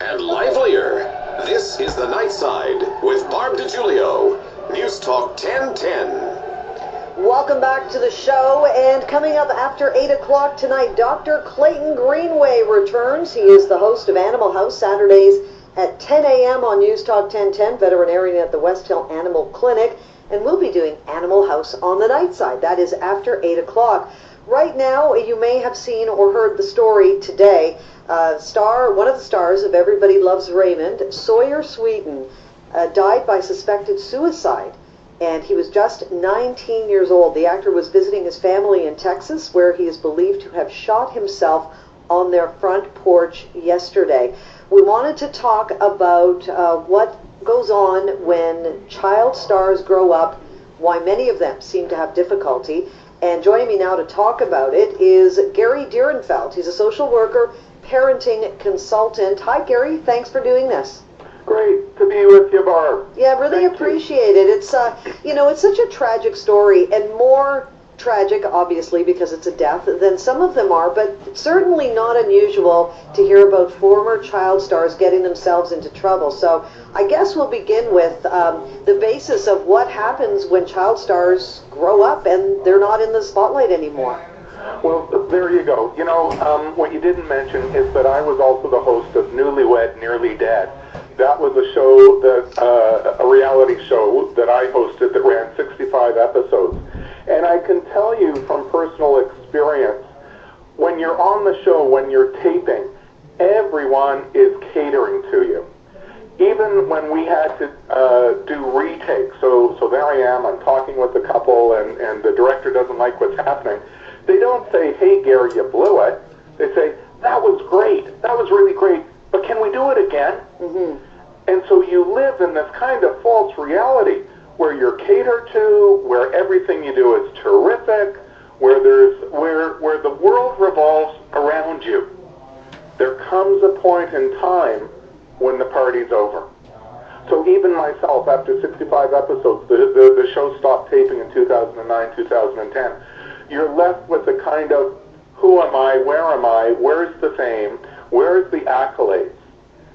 and livelier. This is The Night Side with Barb DiGuilio, NewsTalk 1010. Welcome back to the show, and coming up after 8 o'clock tonight, Dr. Clayton Greenway returns. He is the host of Animal House, Saturdays at 10 a.m. on NewsTalk 1010, veterinarian at the West Hill Animal Clinic, and we'll be doing Animal House on the night side. That is after 8 o'clock. Right now, you may have seen or heard the story today. One of the stars of Everybody Loves Raymond, Sawyer Sweeten, died by suspected suicide. And he was just 19 years old. The actor was visiting his family in Texas, where he is believed to have shot himself on their front porch yesterday. We wanted to talk about what goes on when child stars grow up, why many of them seem to have difficulty. And joining me now to talk about it is Gary Dierenfeld. He's a social worker, parenting consultant. Hi, Gary. Thanks for doing this. Great to be with you, Barb. Yeah, really appreciate it. It's it's such a tragic story, and more tragic, obviously, because it's a death than some of them are, but certainly not unusual to hear about former child stars getting themselves into trouble. So I guess we'll begin with the basis of what happens when child stars grow up and they're not in the spotlight anymore. Well, there you go. You know, what you didn't mention is that I was also the host of Newlywed, Nearly Dead. That was a show a reality show that I hosted that ran 65 episodes. And I can tell you from personal experience, when you're on the show, when you're taping, everyone is catering to you. Even when we had to do retakes, so there I am, I'm talking with the couple, and the director doesn't like what's happening. They don't say, "Hey, Gary, you blew it." They say, "That was great. That was really great. But can we do it again?" Mm-hmm. And so you live in this kind of false reality where you're catered to, where everything you do is terrific, where the world revolves around you. There comes a point in time when the party's over. So even myself, after 65 episodes, the show stopped taping in 2009, 2010. You're left with a kind of, who am I, where's the fame, where's the accolades?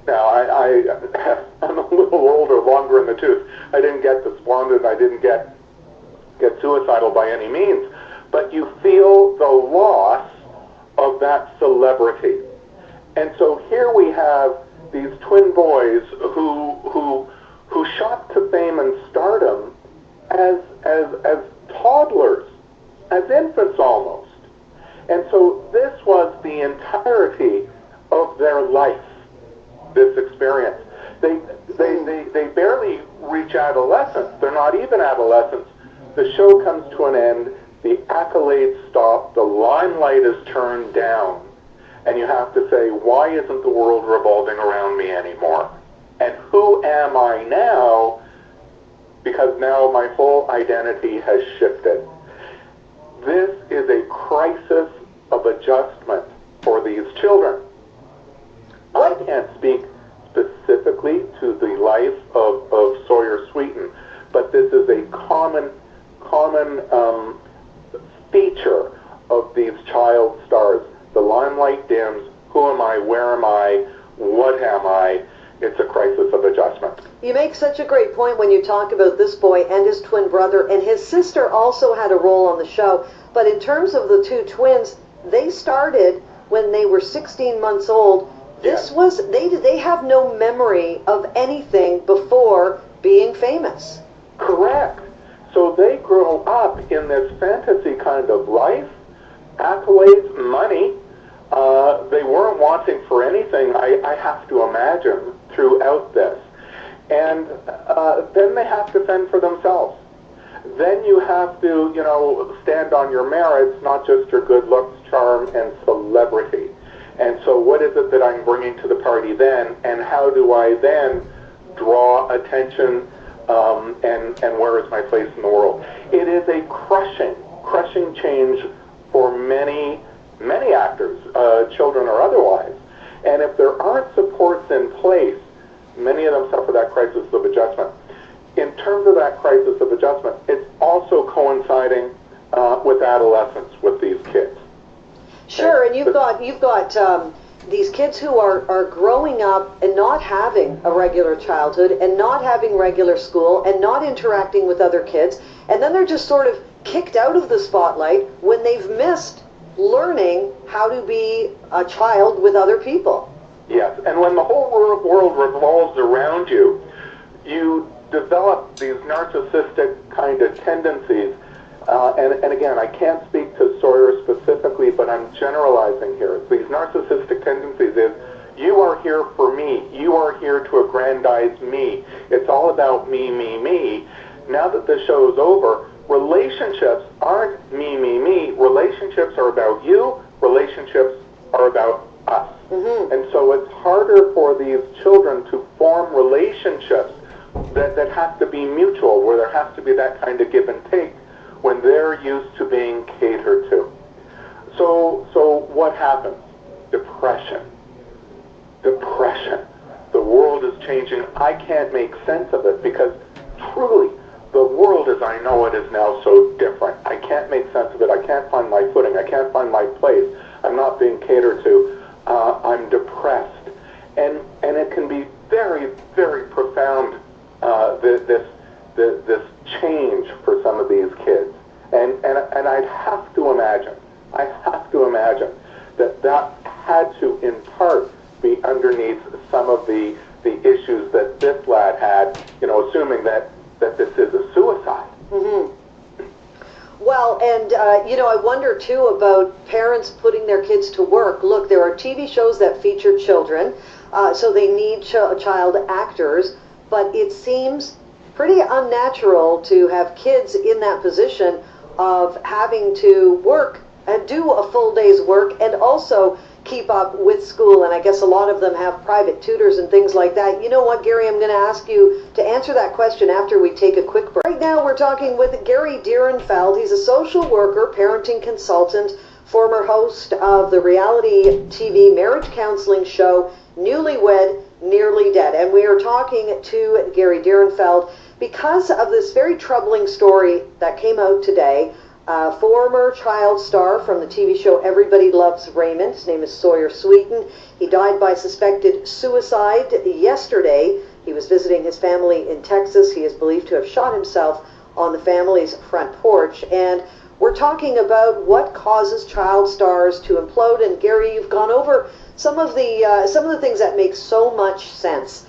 Now, I'm a little older, longer in the tooth. I didn't get despondent, I didn't get suicidal by any means, but you feel the loss of that celebrity. And so here we have these twin boys who shot to fame and stardom as toddlers, as infants almost. And so this was the entirety of their life, this experience. They barely reach adolescence. They're not even adolescents. The show comes to an end, the accolades stop, the limelight is turned down, and you have to say, why isn't the world revolving around me anymore? And who am I now? Because now my whole identity has shifted. This is a crisis of adjustment for these children. I can't speak specifically to the life of Sawyer Sweeten, but this is a common feature of these child stars. The limelight dims. Who am I? Where am I? What am I? It's a crisis of adjustment. You make such a great point when you talk about this boy and his twin brother, and his sister also had a role on the show. But in terms of the two twins, they started when they were 16 months old. They have no memory of anything before being famous. Correct. So they grow up in this fantasy kind of life, accolades, money. They weren't wanting for anything, I have to imagine, throughout this. And then they have to fend for themselves. Then you have to, stand on your merits, not just your good looks, charm, and celebrity. And so what is it that I'm bringing to the party then, and how do I then draw attention, and where is my place in the world? It is a crushing change for many actors, children or otherwise. And if there aren't supports in place, many of them suffer that crisis of adjustment. In terms of that crisis of adjustment, it's also coinciding with adolescence with these kids. Sure, and you've got these kids who are growing up and not having a regular childhood and not having regular school and not interacting with other kids, and then they're just sort of kicked out of the spotlight when they've missed learning how to be a child with other people. Yes, and when the whole world revolves around you, you develop these narcissistic kind of tendencies. And again, I can't speak to Sawyer specifically, but I'm generalizing here. These narcissistic tendencies is, you are here for me. You are here to aggrandize me. It's all about me, me, me. Now that the show's over, relationships aren't me, me, me. Relationships are about you. Relationships are about us. Mm-hmm. And so it's harder for these children to form relationships that have to be mutual, where there has to be that kind of give and take when they're used to being catered to. So what happens? Depression. Depression. The world is changing. I can't make sense of it because truly the world as I know it is now so different. I can't make sense of it. I can't find my footing. I can't find my place. I'm not being catered to. I'm depressed. And it can be very, very profound, this change for some of these kids. And I'd have to imagine that had to in part be underneath some of the issues that this lad had, assuming that this is a suicide. Mm-hmm. Well, and, I wonder, too, about parents putting their kids to work. Look, there are TV shows that feature children, so they need child actors, but it seems pretty unnatural to have kids in that position of having to work and do a full day's work and also keep up with school. And I guess a lot of them have private tutors and things like that. You know what, Gary, I'm going to ask you to answer that question after we take a quick break. Right now we're talking with Gary Dierenfeld. He's a social worker, parenting consultant, former host of the reality TV marriage counseling show Newlywed, Nearly Dead. And we are talking to Gary Dierenfeld because of this very troubling story that came out today. Former child star from the TV show Everybody Loves Raymond. His name is Sawyer Sweeten. He died by suspected suicide yesterday. He was visiting his family in Texas. He is believed to have shot himself on the family's front porch. And we're talking about what causes child stars to implode. And Gary, you've gone over some of the things that make so much sense.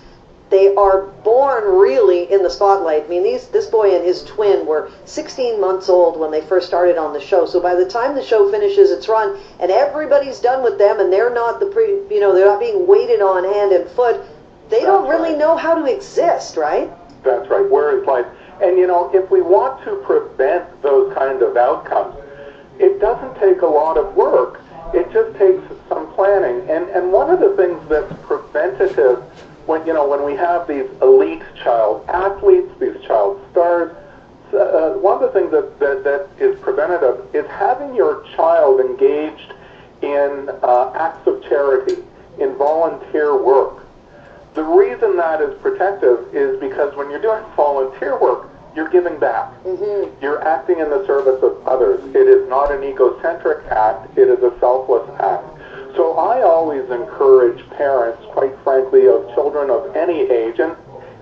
They are born really in the spotlight. I mean, this boy and his twin were 16 months old when they first started on the show. So by the time the show finishes its run and everybody's done with them and they're not they're not being waited on hand and foot, they don't really know how to exist, right? That's right. Where is life? And if we want to prevent those kind of outcomes, it doesn't take a lot of work. It just takes some planning. And one of the things that's preventative when we have these elite child athletes, these child stars, one of the things that is preventative is having your child engaged in acts of charity, in volunteer work. The reason that is protective is because when you're doing volunteer work, you're giving back. Mm-hmm. You're acting in the service of others. It is not an egocentric act. It is a selfless act. So I always encourage parents, quite frankly, of children of any age, and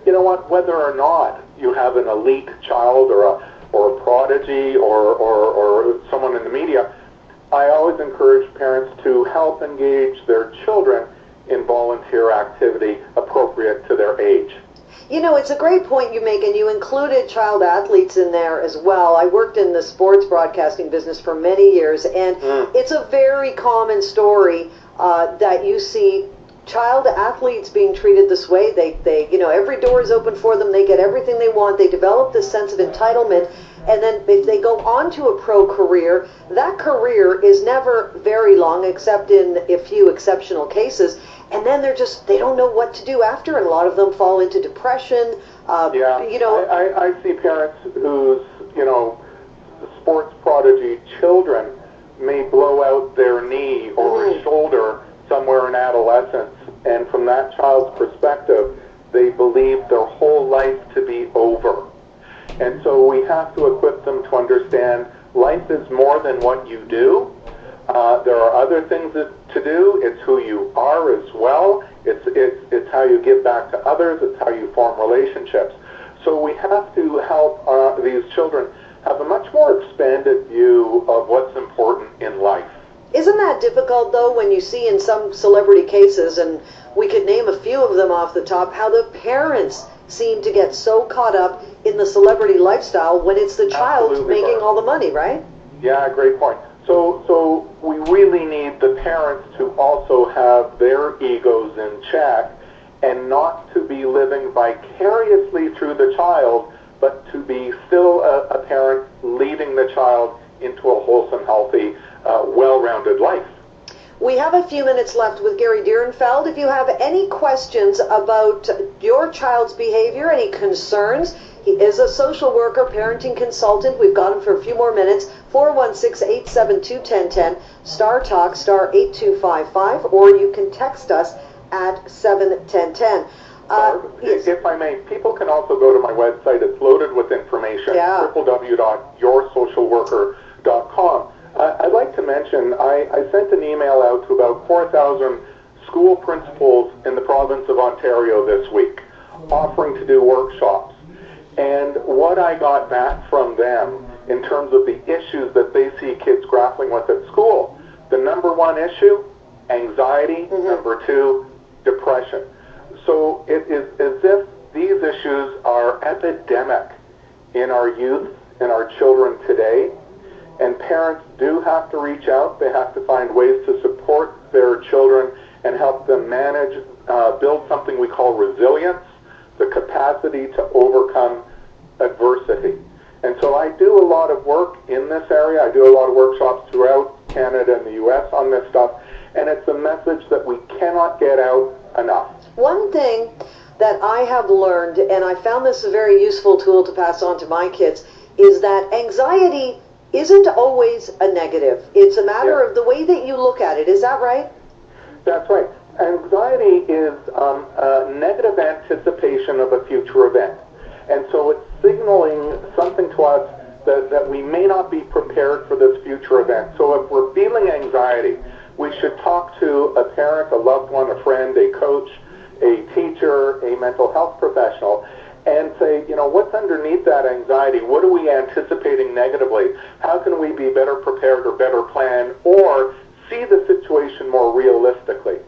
you know what, whether or not you have an elite child or a prodigy or someone in the media, I always encourage parents to help engage their children in volunteer activity appropriate to their age. It's a great point you make, and you included child athletes in there as well. I worked in the sports broadcasting business for many years, and it's a very common story that you see child athletes being treated this way. They every door is open for them. They get everything they want. They develop this sense of entitlement, and then if they go on to a pro career, that career is never very long, except in a few exceptional cases. And then they don't know what to do after, and a lot of them fall into depression. I see parents whose, sports prodigy children may blow out their knee or shoulder somewhere in adolescence, and from that child's perspective, they believe their whole life to be over. And so we have to equip them to understand life is more than what you do. There are other things to do. It's who you are as well. It's how you give back to others. It's how you form relationships. So we have to help these children have a much more expanded view of what's important in life. Isn't that difficult, though, when you see in some celebrity cases, and we could name a few of them off the top, how the parents seem to get so caught up in the celebrity lifestyle when it's the child Absolutely, making Barb. all the money, right? Yeah, great point. So we really need the parents to also have their egos in check and not to be living vicariously through the child, but to be still a parent leading the child into a wholesome, healthy, well-rounded life. We have a few minutes left with Gary Dierenfeld. If you have any questions about your child's behavior, any concerns, he is a social worker, parenting consultant. We've got him for a few more minutes. 416-872-1010, Star Talk, star 8255, or you can text us at 71010. Yes. If I may, people can also go to my website. It's loaded with information, www.yoursocialworker.com. I'd like to mention, I sent an email out to about 4,000 school principals in the province of Ontario this week, offering to do workshops. And what I got back from them in terms of the issues that they see kids grappling with at school, the number one issue, anxiety, number two, depression. So it is as if these issues are epidemic in our youth and our children today. And parents do have to reach out. They have to find ways to support their children and help them manage, build something we call resilience, the capacity to overcome adversity. And so I do a lot of work in this area. I do a lot of workshops throughout Canada and the U.S. on this stuff. And it's a message that we cannot get out enough. One thing that I have learned, and I found this a very useful tool to pass on to my kids, is that anxiety isn't always a negative. It's a matter of the way that you look at it. Is that right? That's right. Anxiety is a negative anticipation of a future event. And so it's signaling something to us that we may not be prepared for this future event. So if we're feeling anxiety, we should talk to a parent, a loved one, a friend, a coach, a teacher, a mental health professional, and say, you know, what's underneath that anxiety? What are we anticipating negatively? How can we be better prepared or better plan, or see the situation more realistically?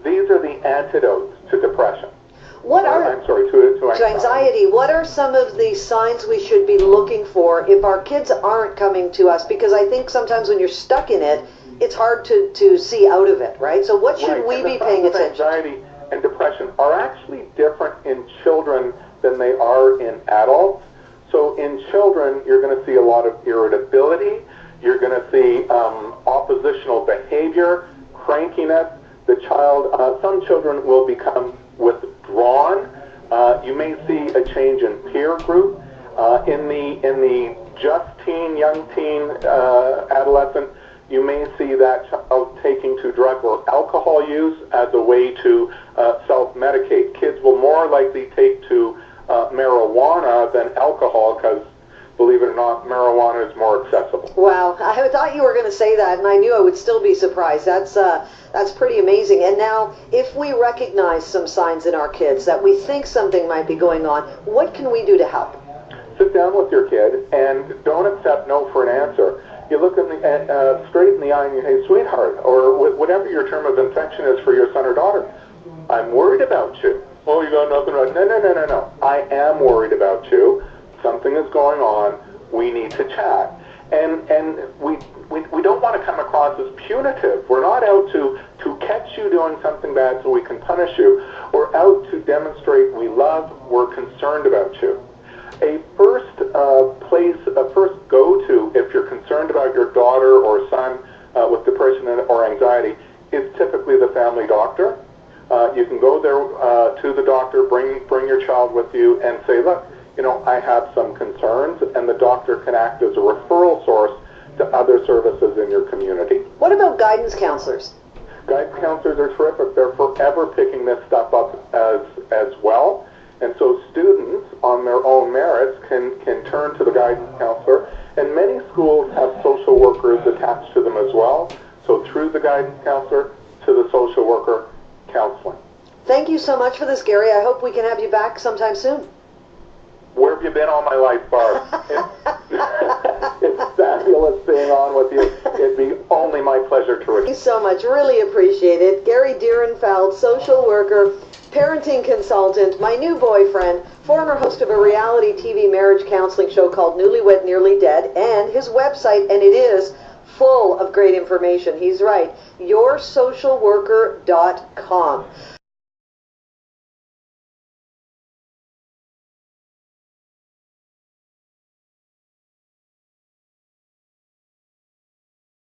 These are the antidotes to depression. To anxiety. What are some of the signs we should be looking for if our kids aren't coming to us? Because I think sometimes when you're stuck in it, it's hard to see out of it, right? So what should we be paying attention to? Anxiety and depression are actually different in children than they are in adults. So in children, you're going to see a lot of irritability. You're going to see oppositional behavior, crankiness. The child, some children will become withdrawn. You may see a change in peer group. In the just teen, young teen, adolescent, you may see that child taking to drug or alcohol use as a way to self-medicate. Kids will more likely take to marijuana than alcohol because, believe it or not, marijuana is more accessible. Wow, I thought you were going to say that, and I knew I would still be surprised. That's pretty amazing. And now, if we recognize some signs in our kids that we think something might be going on, what can we do to help? Sit down with your kid and don't accept no for an answer. You look straight in the eye and you say, sweetheart, or whatever your term of infection is for your son or daughter, I'm worried about you. Oh, you got nothing right. No. I am worried about you. Something is going on. We need to chat. And we don't want to come across as punitive. We're not out to catch you doing something bad so we can punish you. We're out to demonstrate we love, we're concerned about you. A first go-to if you're concerned about your daughter or son with depression or anxiety is typically the family doctor. You can go there to the doctor, bring your child with you, and say, look, you know, I have some concerns, and the doctor can act as a referral source to other services in your community. What about guidance counselors? Guidance counselors are terrific. They're forever picking this stuff up as well. And so students, on their own merits, can turn to the guidance counselor. And many schools have social workers attached to them as well. So through the guidance counselor to the social worker, counseling. Thank you so much for this, Gary. I hope we can have you back sometime soon. Where have you been all my life, Barb? It's fabulous being on with you. It'd be only my pleasure to return. Thank you so much. Really appreciate it. Gary Dierenfeld, social worker, parenting consultant, my new boyfriend, former host of a reality TV marriage counseling show called Newlywed Nearly Dead, and his website, and it is full of great information. He's right, yoursocialworker.com.